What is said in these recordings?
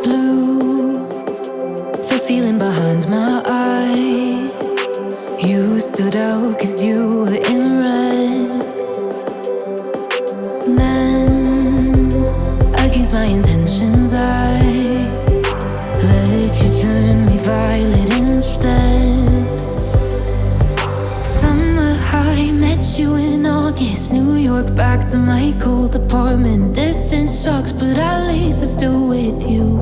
Blue, the feeling behind my eyes. You stood out 'cause you were in red. Then, against my intentions, I let you turn me violet instead. Summer high, met you in August. New York, back to my cold apartment. Distance sucks, but at least I'm still with you.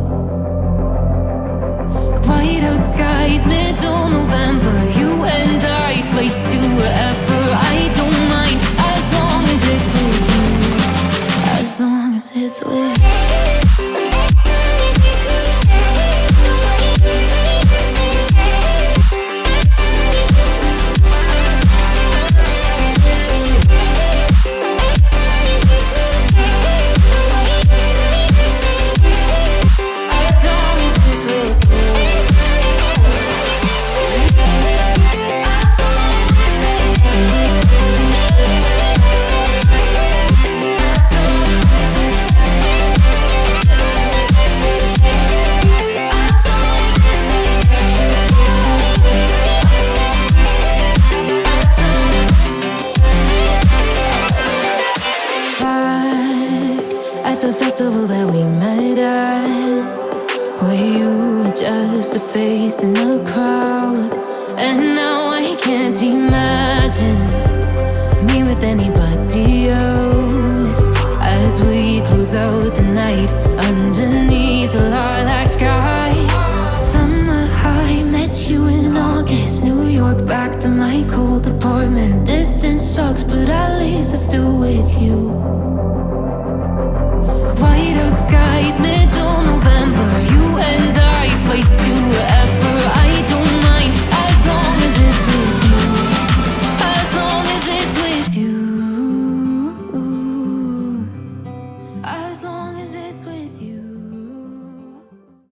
White out skies, middle November. You and I, flights to wherever. I don't mind, as long as it's with you. As long as it's with you. At the festival that we met at, where you were just a face in the crowd. And now I can't imagine me with anybody else. As we close out the night underneath the lilac sky. Summer high, met you in August. New York, back to my cold apartment. Distance sucks, but at least I'm still with you. White out skies, middle November. You and I, flights to wherever. I don't mind, as long as it's with you. As long as it's with you. As long as it's with you.